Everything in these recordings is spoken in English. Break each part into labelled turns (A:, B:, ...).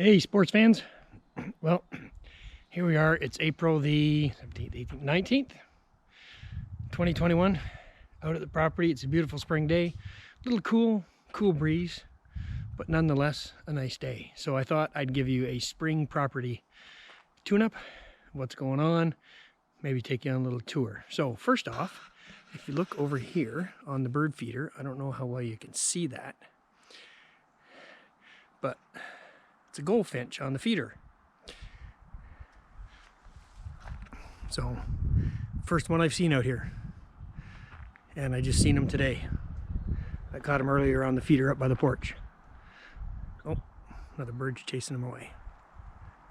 A: Hey, sports fans. Well, here we are. It's April the 19th, 2021. Out at the property. It's a beautiful spring day. A little cool breeze, but nonetheless a nice day. So I thought I'd give you a spring property tune-up, what's going on, maybe take you on a little tour. So first off, if you look over here on the bird feeder, I don't know how well you can see that, but it's a goldfinch on the feeder. So, first one I've seen out here. And I just seen him today. I caught him earlier on the feeder up by the porch. Oh, another bird's chasing him away.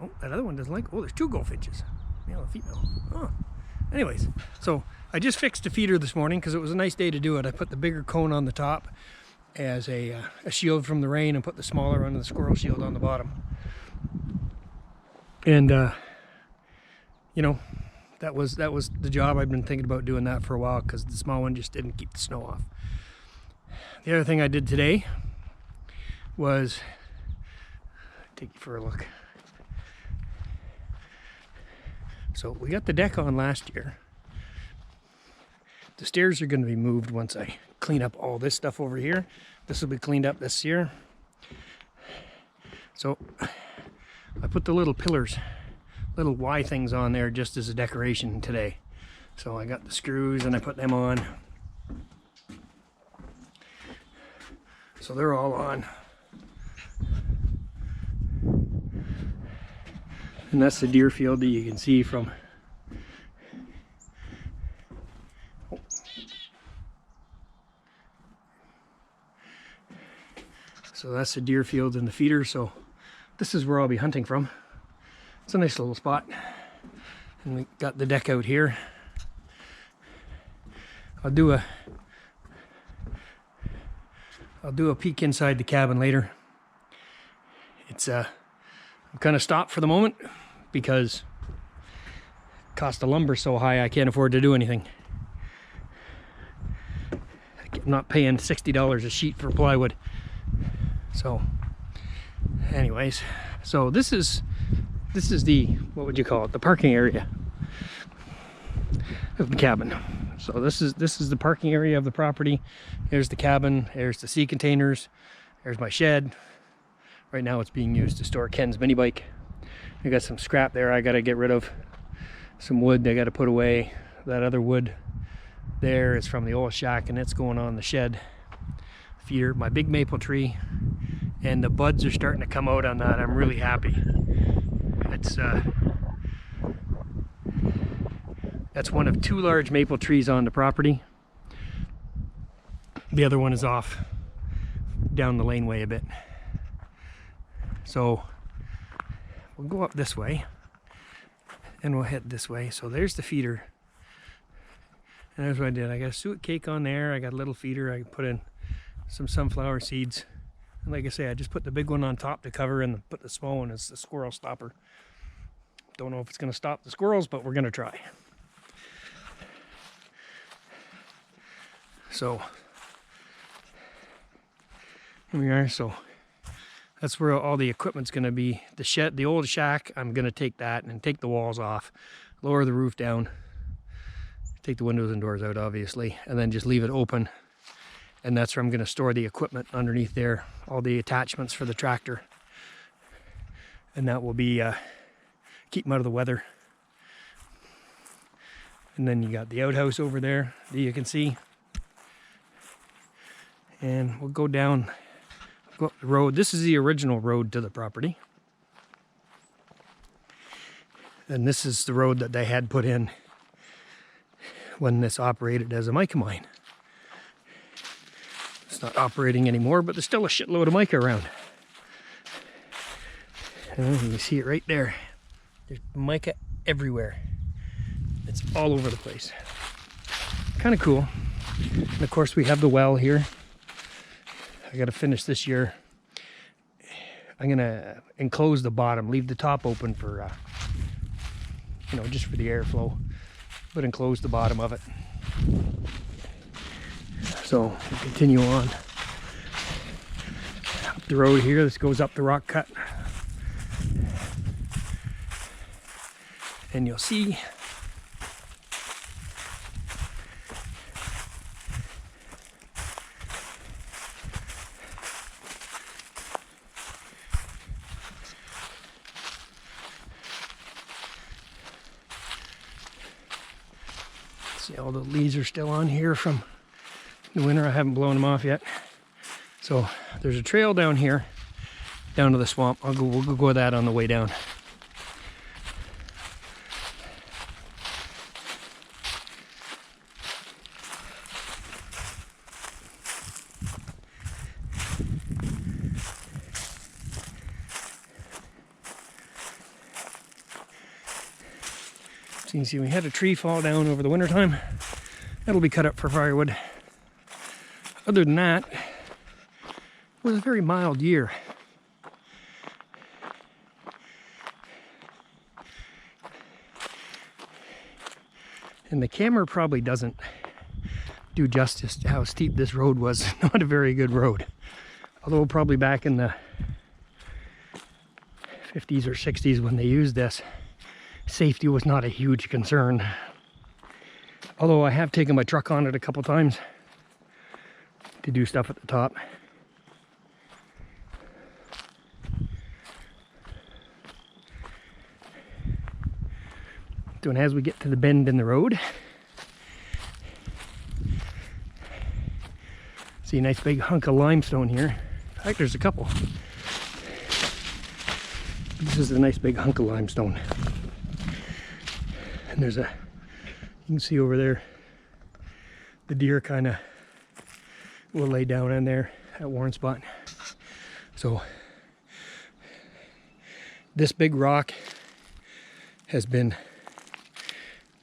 A: Oh, that other one doesn't like. Oh, there's two goldfinches. Male and female. Oh. Anyways, so I just fixed the feeder this morning because it was a nice day to do it. I put the bigger cone on the top as a shield from the rain and put the smaller one, the squirrel shield, on the bottom. And you know, that was the job. I've been thinking about doing that for a while because the small one just didn't keep the snow off. The other thing I did today was take you for a look. So we got the deck on last year. The stairs are going to be moved once I clean up all this stuff over here. This will be cleaned up this year. So I put the little pillars, little Y things on there just as a decoration today. So I got the screws and I put them on. So they're all on. And that's the deer field that you can see from. So that's the deer field and the feeder. So this is where I'll be hunting from. It's a nice little spot. And we got the deck out here. I'll do a peek inside the cabin later. It's I'm kind of stopped for the moment because cost of lumber so high I can't afford to do anything. I'm not paying $60 a sheet for plywood. So anyways, so this is the, what would you call it, the parking area of the cabin. So this is the parking area of the property. Here's the cabin, there's the sea containers, there's my shed. Right now it's being used to store Ken's mini bike. I got some scrap there I gotta get rid of. Some wood I gotta put away. That other wood there is from the old shack and it's going on the shed. Feeder, my big maple tree, and the buds are starting to come out on that. I'm really happy. That's one of two large maple trees on the property. The other one is off down the laneway a bit. So we'll go up this way and we'll head this way. So there's the feeder. And that's what I did. I got a suet cake on there. I got a little feeder. I put in some sunflower seeds. And like I say, I just put the big one on top to cover and put the small one as the squirrel stopper. Don't know if it's going to stop the squirrels, but we're going to try. So here we are. So that's where all the equipment's going to be. The shed, the old shack, I'm going to take that and take the walls off, lower the roof down, take the windows and doors out obviously, and then just leave it open. And that's where I'm going to store the equipment underneath there, all the attachments for the tractor. And that will be keep them out of the weather. And then you got the outhouse over there that you can see. And we'll go down, go up the road. This is the original road to the property. And this is the road that they had put in when this operated as a mica mine. It's not operating anymore, but there's still a shitload of mica around. And you can see it right there. There's mica everywhere. It's all over the place. Kind of cool. And of course we have the well here. I got to finish this year. I'm gonna enclose the bottom, leave the top open for, you know, just for the airflow, but enclose the bottom of it. So we'll continue on up the road here. This goes up the rock cut. and you'll see all the leaves are still on here from the winter. I haven't blown them off yet. So there's a trail down here, down to the swamp. We'll go that on the way down. So you can see we had a tree fall down over the winter time. That'll be cut up for firewood. Other than that, it was a very mild year. And the camera probably doesn't do justice to how steep this road was. Not a very good road. Although probably back in the 50s or 60s when they used this, safety was not a huge concern. Although I have taken my truck on it a couple times to do stuff at the top. So as we get to the bend in the road, see a nice big hunk of limestone here. In fact, there's a couple. This is a nice big hunk of limestone. And there's a, you can see over there, the deer kind of will lay down in there at one spot. So this big rock has been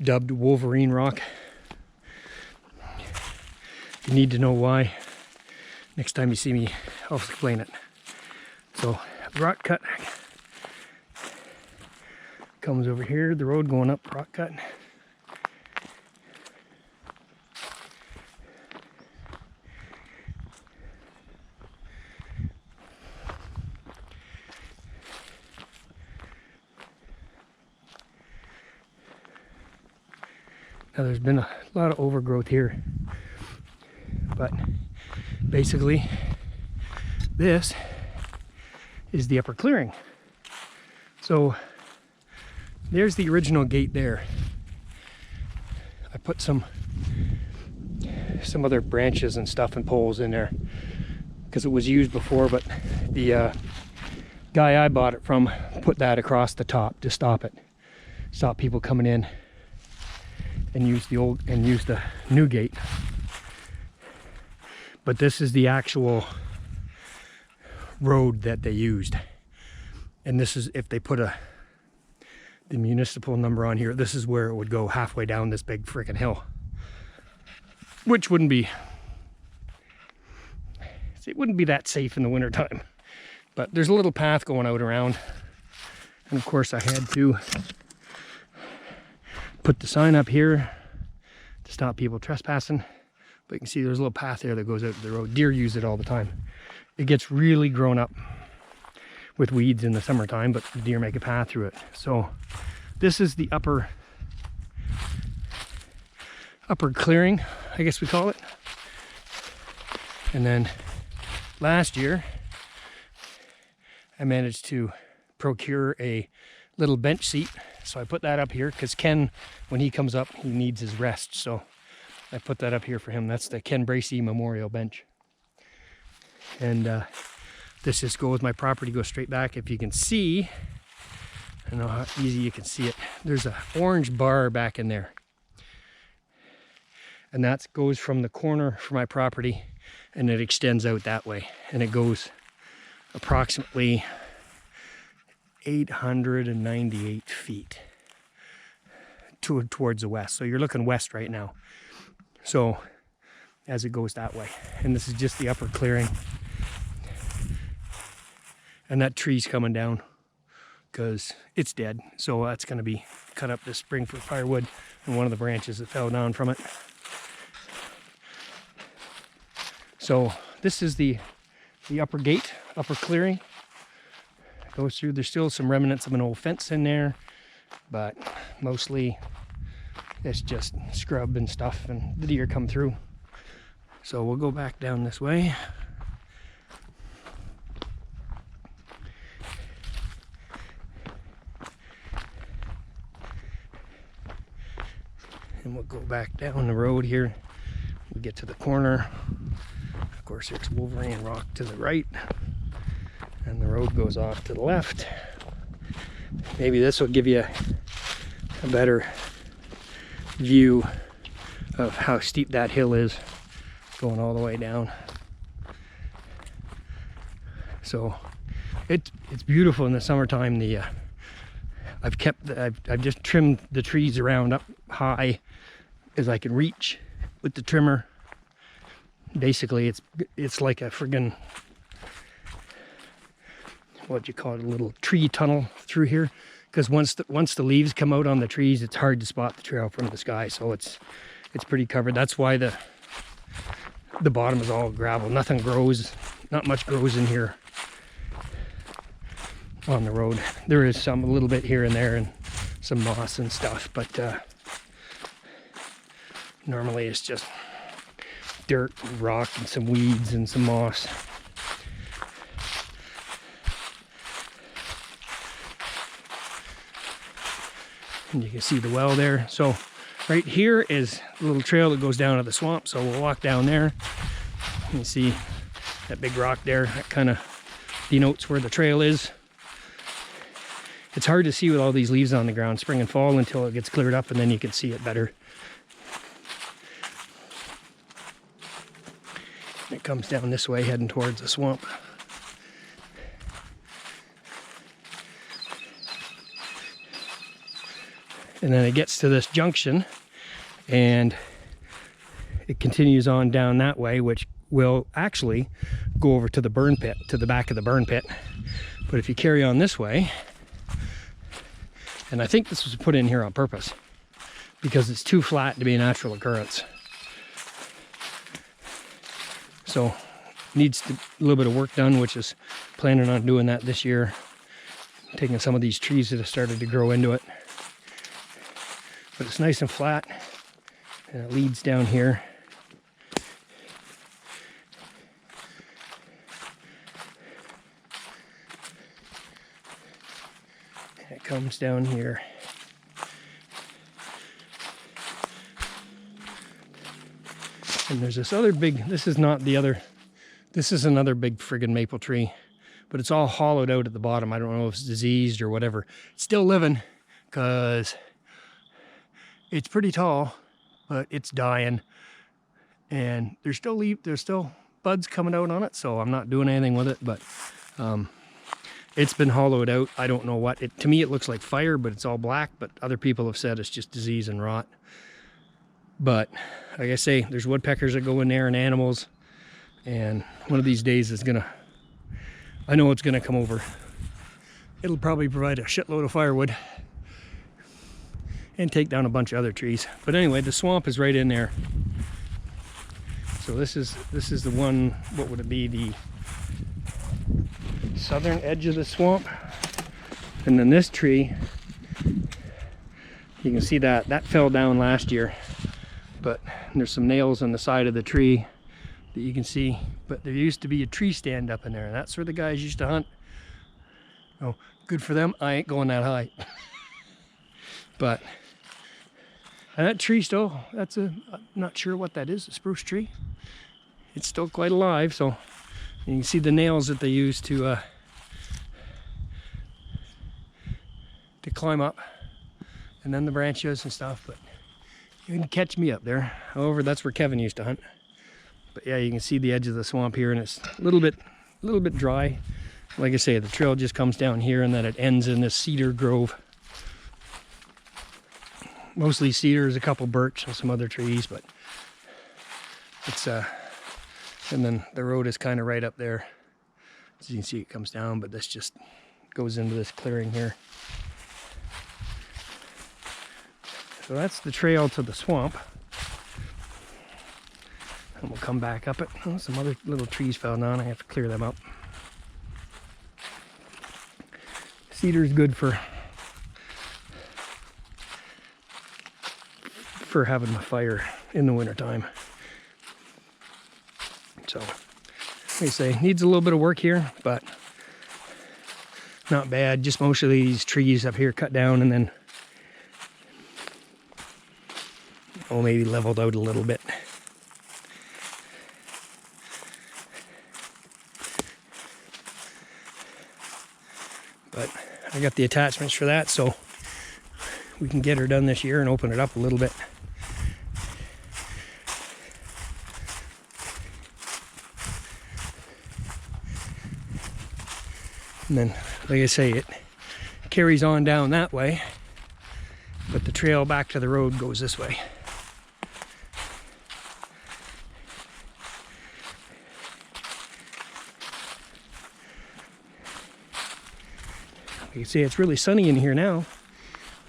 A: dubbed Wolverine Rock. If you need to know why, next time you see me, I'll explain it. So rock cut comes over here, the road going up, rock cut. Now there's been a lot of overgrowth here, but basically this is the upper clearing. So there's the original gate there. I put some other branches and stuff and poles in there because it was used before, but the guy I bought it from put that across the top to stop people coming in and use the new gate. But this is the actual road that they used, and this is if they put the municipal number on here, this is where it would go, halfway down this big freaking hill, which wouldn't be that safe in the winter time. But there's a little path going out around, and of course I had to put the sign up here to stop people trespassing. But you can see there's a little path there that goes out to the road. Deer use it all the time. It gets really grown up with weeds in the summertime, but the deer make a path through it. So this is the upper clearing, I guess we call it. And then last year I managed to procure a little bench seat, so I put that up here because Ken, when he comes up, he needs his rest, so I put that up here for him. That's the Ken Bracey Memorial Bench. And this just goes, my property goes straight back. If you can see, I don't know how easy you can see it, there's an orange bar back in there, and that goes from the corner for my property, and it extends out that way, and it goes approximately 898 feet towards the west. So you're looking west right now. So as it goes that way, and this is just the upper clearing, and that tree's coming down because it's dead. So that's going to be cut up this spring for firewood, and one of the branches that fell down from it. So this is the upper gate, upper clearing. Goes through, there's still some remnants of an old fence in there. but mostly it's just scrub and stuff, and the deer come through. So we'll go back down this way. And we'll go back down the road here. We get to the corner. Of course, there's Wolverine Rock to the right, and the road goes off to the left. Maybe this will give you a better view of how steep that hill is, going all the way down. So it's beautiful in the summertime. I've just trimmed the trees around up high as I can reach with the trimmer. Basically, it's like a friggin', what you call it, a little tree tunnel through here. Because once the leaves come out on the trees, it's hard to spot the trail from the sky. So it's pretty covered. That's why the bottom is all gravel. Nothing grows, not much grows in here on the road. There is a little bit here and there, and some moss and stuff, but normally it's just dirt and rock and some weeds and some moss. And you can see the well there. So right here is a little trail that goes down to the swamp, so we'll walk down there. You see that big rock there, that kind of denotes where the trail is. It's hard to see with all these leaves on the ground, spring and fall, until it gets cleared up, and then you can see it better. It comes down this way, heading towards the swamp. And then it gets to this junction, and it continues on down that way, which will actually go over to the burn pit, to the back of the burn pit. But if you carry on this way, and I think this was put in here on purpose because it's too flat to be a natural occurrence. So needs a little bit of work done, which is planning on doing that this year. Taking some of these trees that have started to grow into it. But it's nice and flat, and it leads down here. And it comes down here. And there's this other big, this is another big friggin' maple tree, but it's all hollowed out at the bottom. I don't know if it's diseased or whatever. It's still living, because it's pretty tall, but it's dying, and there's still buds coming out on it, so I'm not doing anything with it. But it's been hollowed out. I don't know what to me it looks like fire, but it's all black. But other people have said it's just disease and rot. But like I say, there's woodpeckers that go in there and animals, and one of these days I know it's gonna come over. It'll probably provide a shitload of firewood and take down a bunch of other trees. But anyway, the swamp is right in there. So this is the one, what would it be, the southern edge of the swamp. And then this tree, you can see that fell down last year, but there's some nails on the side of the tree that you can see. But there used to be a tree stand up in there, and that's where the guys used to hunt. Oh, good for them. I ain't going that high. But and that tree still, I'm not sure what that is, a spruce tree. It's still quite alive, so you can see the nails that they use to climb up, and then the branches and stuff. But you can catch me up there. However, that's where Kevin used to hunt. But yeah, you can see the edge of the swamp here, and it's a little bit dry. Like I say, the trail just comes down here, and then it ends in this cedar grove. Mostly cedars, a couple birch and some other trees, but it's and then the road is kind of right up there. As you can see, it comes down, but this just goes into this clearing here. So that's the trail to the swamp. And we'll come back up it. Oh, some other little trees fell down. I have to clear them up. Cedar is good for prefer having my fire in the wintertime. So, like I say, needs a little bit of work here, but not bad. Just most of these trees up here cut down and then maybe leveled out a little bit. But I got the attachments for that, so we can get her done this year and open it up a little bit. And then, like I say, it carries on down that way, but the trail back to the road goes this way. You can see it's really sunny in here now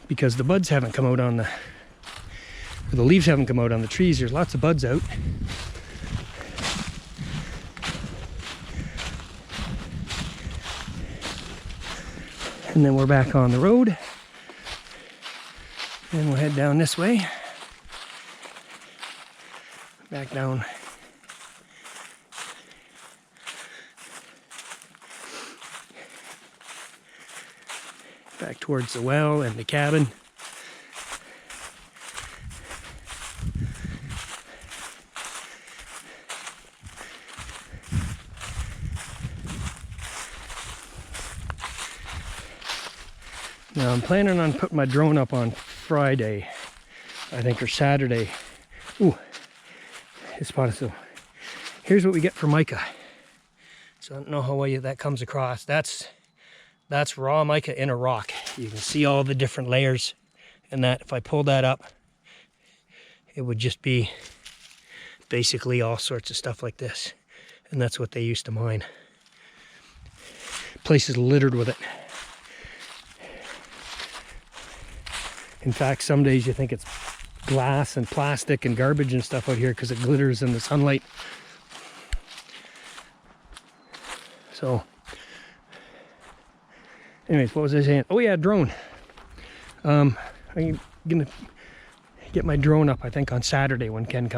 A: because the buds haven't come out on the leaves haven't come out on the trees. There's lots of buds out. And then we're back on the road. And we'll head down this way. Back down. Back towards the well and the cabin. Now I'm planning on putting my drone up on Friday, I think, or Saturday. Ooh, it's spotted. So here's what we get for mica. So I don't know how well that comes across. That's raw mica in a rock. You can see all the different layers and that. If I pull that up, it would just be basically all sorts of stuff like this. And that's what they used to mine. Place is littered with it. In fact, some days you think it's glass and plastic and garbage and stuff out here because it glitters in the sunlight. So, anyways, what was I saying? Oh yeah, drone. I'm gonna get my drone up, I think, on Saturday when Ken comes.